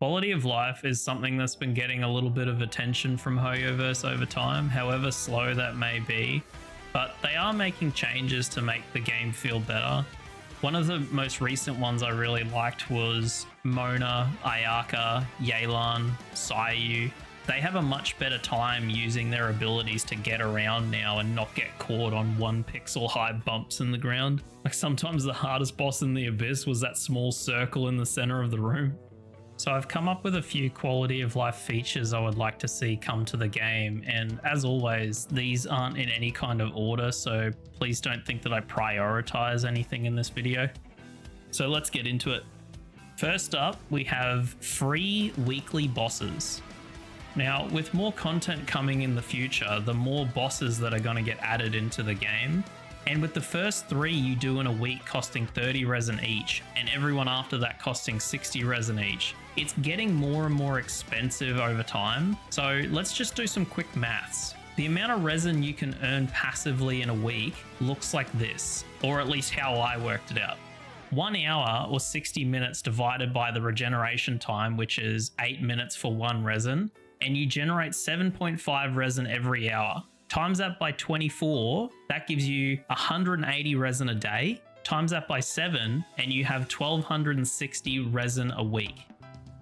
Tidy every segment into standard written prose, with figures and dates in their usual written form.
Quality of life is something that's been getting a little bit of attention from Hoyoverse over time, however slow that may be, but they are making changes to make the game feel better. One of the most recent ones I really liked was Mona, Ayaka, Yelan, Sayu. They have a much better time using their abilities to get around now and not get caught on 1 pixel high bumps in the ground. Like sometimes the hardest boss in the Abyss was that small circle in the center of the room. So I've come up with a few quality of life features I would like to see come to the game, and as always, these aren't in any kind of order, so please don't think that I prioritize anything in this video. So let's get into it. First up, we have free weekly bosses. Now, with more content coming in the future, the more bosses that are going to get added into the game. And with the first 3 you do in a week costing 30 resin each, and everyone after that costing 60 resin each, it's getting more and more expensive over time. So let's just do some quick maths. The amount of resin you can earn passively in a week looks like this, or at least how I worked it out. 1 hour or 60 minutes divided by the regeneration time, which is 8 minutes for 1 resin, and you generate 7.5 resin every hour. Times that by 24, that gives you 180 resin a day. Times that by 7, and you have 1260 resin a week.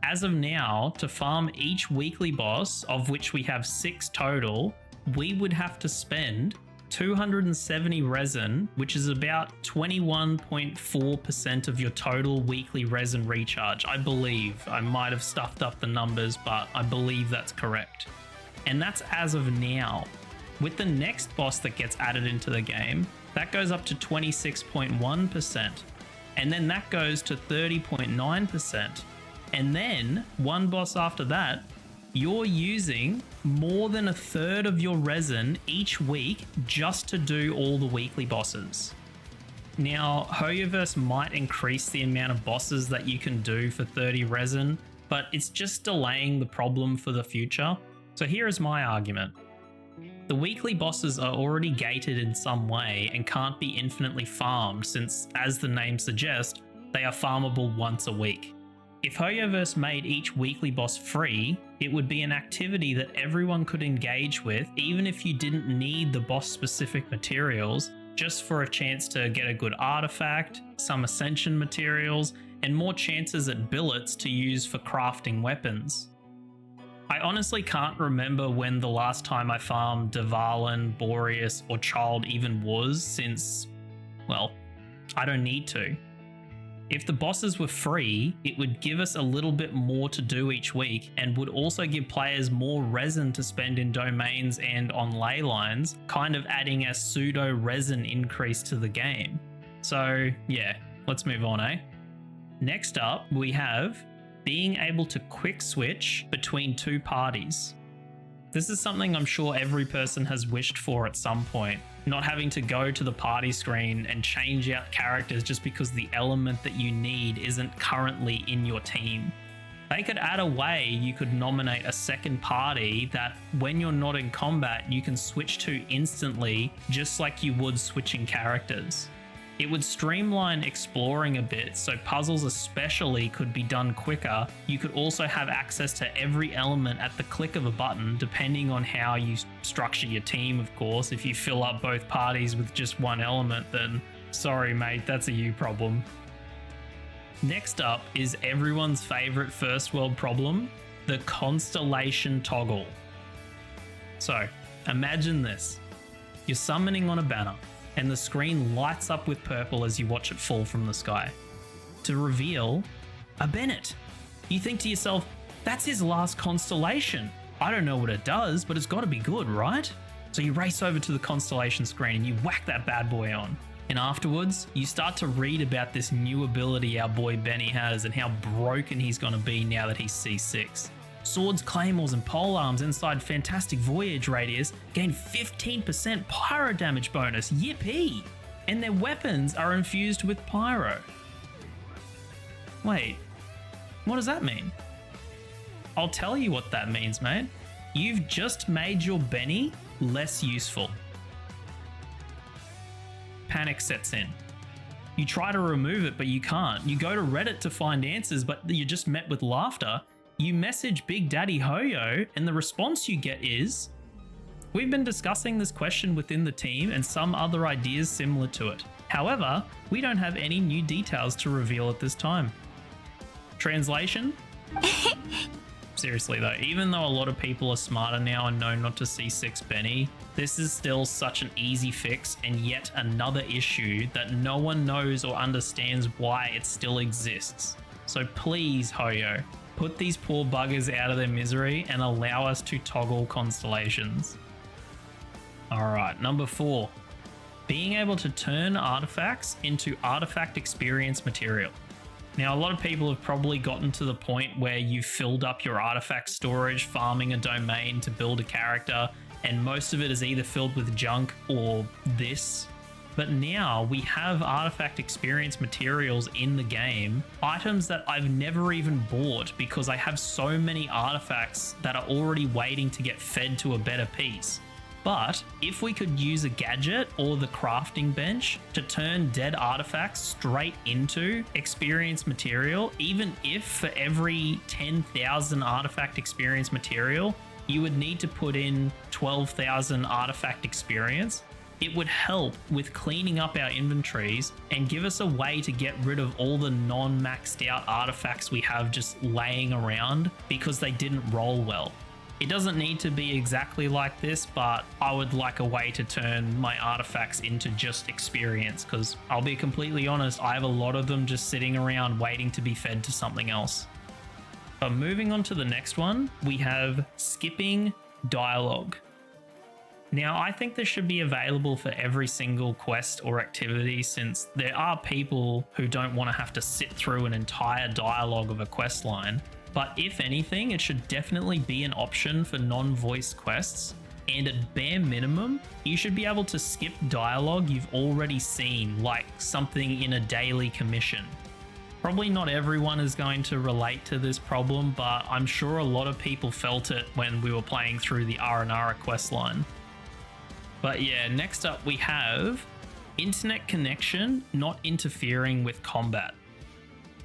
As of now, to farm each weekly boss, of which we have 6 total, we would have to spend 270 resin, which is about 21.4% of your total weekly resin recharge. I believe. I might have stuffed up the numbers, but I believe that's correct. And that's as of now. With the next boss that gets added into the game, that goes up to 26.1%. And then that goes to 30.9%. And then one boss after that, you're using more than a third of your resin each week just to do all the weekly bosses. Now, Hoyoverse might increase the amount of bosses that you can do for 30 resin, but it's just delaying the problem for the future. So here is my argument. The weekly bosses are already gated in some way and can't be infinitely farmed since, as the name suggests, they are farmable once a week. If Hoyoverse made each weekly boss free, it would be an activity that everyone could engage with even if you didn't need the boss-specific materials, just for a chance to get a good artifact, some ascension materials, and more chances at billets to use for crafting weapons. I honestly can't remember when the last time I farmed Dvalin, Boreas, or Child even was since, well, I don't need to. If the bosses were free, it would give us a little bit more to do each week and would also give players more resin to spend in domains and on ley lines, kind of adding a pseudo resin increase to the game. So yeah, let's move on, eh? Next up, we have being able to quick switch between 2 parties. This is something I'm sure every person has wished for at some point, not having to go to the party screen and change out characters just because the element that you need isn't currently in your team. They could add a way you could nominate a second party that when you're not in combat you can switch to instantly, just like you would switching characters. It would streamline exploring a bit, so puzzles especially could be done quicker. You could also have access to every element at the click of a button, depending on how you structure your team, of course. If you fill up both parties with just one element, then sorry mate, that's a you problem. Next up is everyone's favorite first world problem, the Constellation Toggle. So, imagine this. You're summoning on a banner, and the screen lights up with purple as you watch it fall from the sky, to reveal a Bennett. You think to yourself, that's his last constellation. I don't know what it does, but it's got to be good, right? So you race over to the constellation screen and you whack that bad boy on. And afterwards, you start to read about this new ability our boy Benny has and how broken he's going to be now that he's C6. Swords, claymores, and polearms inside Fantastic Voyage Radius gain 15% pyro damage bonus, yippee! And their weapons are infused with pyro. Wait, what does that mean? I'll tell you what that means, mate. You've just made your Benny less useful. Panic sets in. You try to remove it, but you can't. You go to Reddit to find answers, but you're just met with laughter. You message Big Daddy Hoyo, and the response you get is, "We've been discussing this question within the team and some other ideas similar to it. However, we don't have any new details to reveal at this time." Translation? Seriously though, even though a lot of people are smarter now and know not to C6 Benny, this is still such an easy fix and yet another issue that no one knows or understands why it still exists. So please, Hoyo, put these poor buggers out of their misery and allow us to toggle constellations. Alright, number 4. Being able to turn artifacts into artifact experience material. Now, a lot of people have probably gotten to the point where you've filled up your artifact storage, farming a domain to build a character, and most of it is either filled with junk or this. But now we have artifact experience materials in the game, items that I've never even bought because I have so many artifacts that are already waiting to get fed to a better piece. But if we could use a gadget or the crafting bench to turn dead artifacts straight into experience material, even if for every 10,000 artifact experience material, you would need to put in 12,000 artifact experience, it would help with cleaning up our inventories and give us a way to get rid of all the non-maxed out artifacts we have just laying around because they didn't roll well. It doesn't need to be exactly like this, but I would like a way to turn my artifacts into just experience, because I'll be completely honest, I have a lot of them just sitting around waiting to be fed to something else. But moving on to the next one, we have skipping dialogue. Now, I think this should be available for every single quest or activity, since there are people who don't want to have to sit through an entire dialogue of a quest line. But if anything, it should definitely be an option for non-voice quests, and at bare minimum, you should be able to skip dialogue you've already seen, like something in a daily commission. Probably not everyone is going to relate to this problem, but I'm sure a lot of people felt it when we were playing through the Aranara quest line. But yeah, next up we have internet connection not interfering with combat.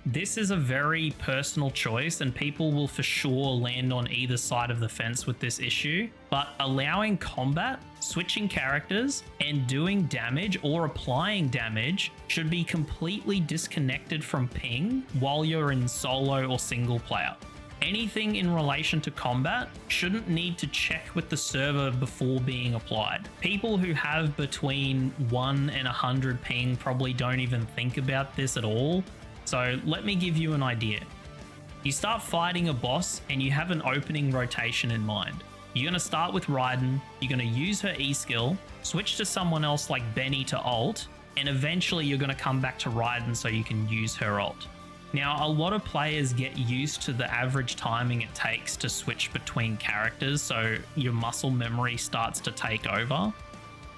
This is a very personal choice, and people will for sure land on either side of the fence with this issue, but allowing combat, switching characters, and doing damage or applying damage should be completely disconnected from ping while you're in solo or single player. Anything in relation to combat shouldn't need to check with the server before being applied. People who have between 1 and 100 ping probably don't even think about this at all. So let me give you an idea. You start fighting a boss and you have an opening rotation in mind. You're going to start with Raiden, you're going to use her E skill, switch to someone else like Benny to ult, and eventually you're going to come back to Raiden so you can use her ult. Now, a lot of players get used to the average timing it takes to switch between characters, so your muscle memory starts to take over.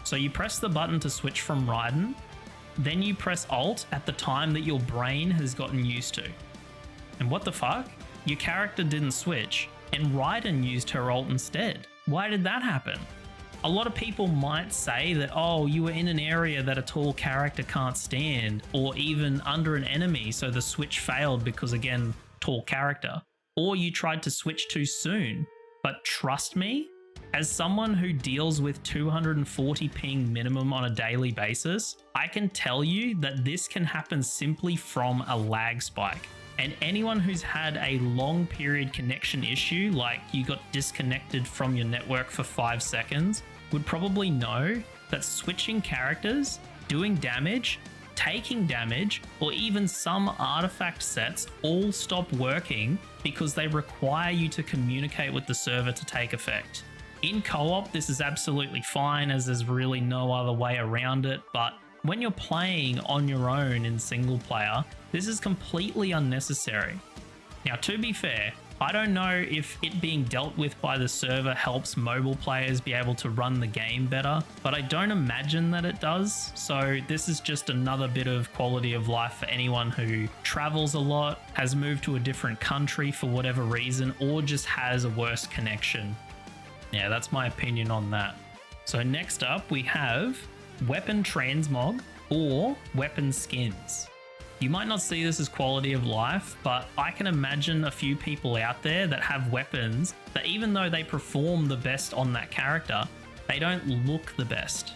So you press the button to switch from Raiden, then you press Alt at the time that your brain has gotten used to. And what the fuck? Your character didn't switch, and Raiden used her ult instead. Why did that happen? A lot of people might say that, oh, you were in an area that a tall character can't stand, or even under an enemy, so the switch failed because, again, tall character. Or you tried to switch too soon. But trust me, as someone who deals with 240 ping minimum on a daily basis, I can tell you that this can happen simply from a lag spike. And anyone who's had a long period connection issue, like you got disconnected from your network for 5 seconds, would probably know that switching characters, doing damage, taking damage, or even some artifact sets all stop working because they require you to communicate with the server to take effect. In co-op, this is absolutely fine, as there's really no other way around it, but when you're playing on your own in single player, this is completely unnecessary. Now, to be fair, I don't know if it being dealt with by the server helps mobile players be able to run the game better, but I don't imagine that it does, so this is just another bit of quality of life for anyone who travels a lot, has moved to a different country for whatever reason, or just has a worse connection. Yeah, that's my opinion on that. So next up we have weapon transmog or weapon skins. You might not see this as quality of life, but I can imagine a few people out there that have weapons that even though they perform the best on that character, they don't look the best.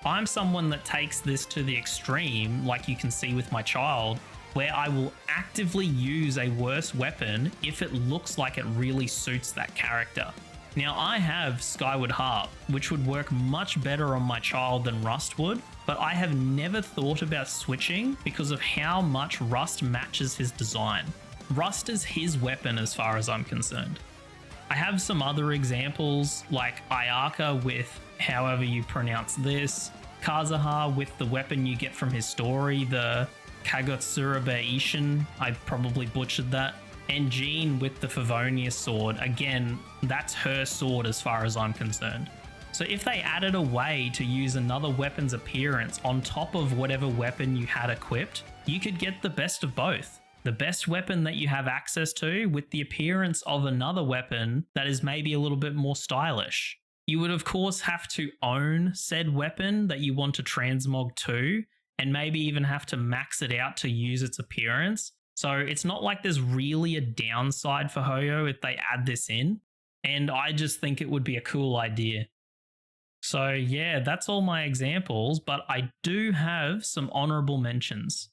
I'm someone that takes this to the extreme, like you can see with my child, where I will actively use a worse weapon if it looks like it really suits that character. Now, I have Skyward Harp, which would work much better on my child than Rust would, but I have never thought about switching because of how much Rust matches his design. Rust is his weapon as far as I'm concerned. I have some other examples like Ayaka with however you pronounce this, Kazuha with the weapon you get from his story, the Kagotsurabe Ishin, I probably butchered that, and Jean with the Favonius sword. Again, that's her sword as far as I'm concerned. So if they added a way to use another weapon's appearance on top of whatever weapon you had equipped, you could get the best of both. The best weapon that you have access to with the appearance of another weapon that is maybe a little bit more stylish. You would of course have to own said weapon that you want to transmog to, and maybe even have to max it out to use its appearance. So it's not like there's really a downside for Hoyo if they add this in, and I just think it would be a cool idea. So yeah, that's all my examples, but I do have some honorable mentions.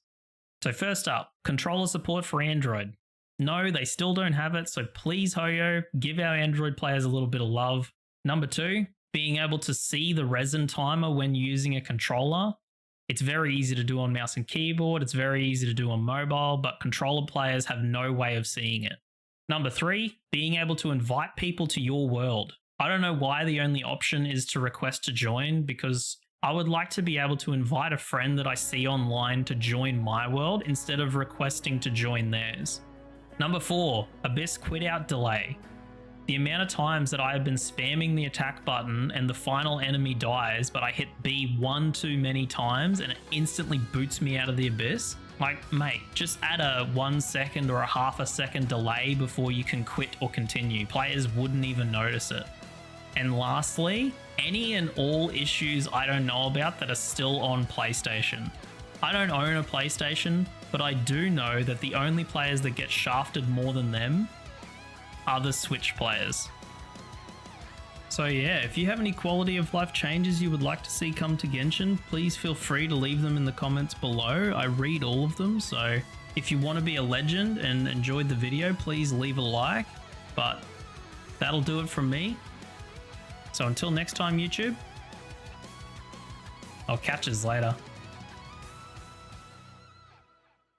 So first up, controller support for Android. No, they still don't have it, so please Hoyo, give our Android players a little bit of love. Number 2, being able to see the resin timer when using a controller. It's very easy to do on mouse and keyboard, it's very easy to do on mobile, but controller players have no way of seeing it. Number 3, being able to invite people to your world. I don't know why the only option is to request to join, because I would like to be able to invite a friend that I see online to join my world instead of requesting to join theirs. Number 4, Abyss quit out delay. The amount of times that I have been spamming the attack button and the final enemy dies, but I hit B one too many times and it instantly boots me out of the Abyss. Like, mate, just add a 1 second or a half a second delay before you can quit or continue. Players wouldn't even notice it. And lastly, any and all issues I don't know about that are still on PlayStation. I don't own a PlayStation, but I do know that the only players that get shafted more than them are the Switch players. So yeah, if you have any quality of life changes you would like to see come to Genshin, please feel free to leave them in the comments below. I read all of them, so if you want to be a legend and enjoyed the video, please leave a like. But that'll do it from me. So until next time, YouTube, I'll catch yous later.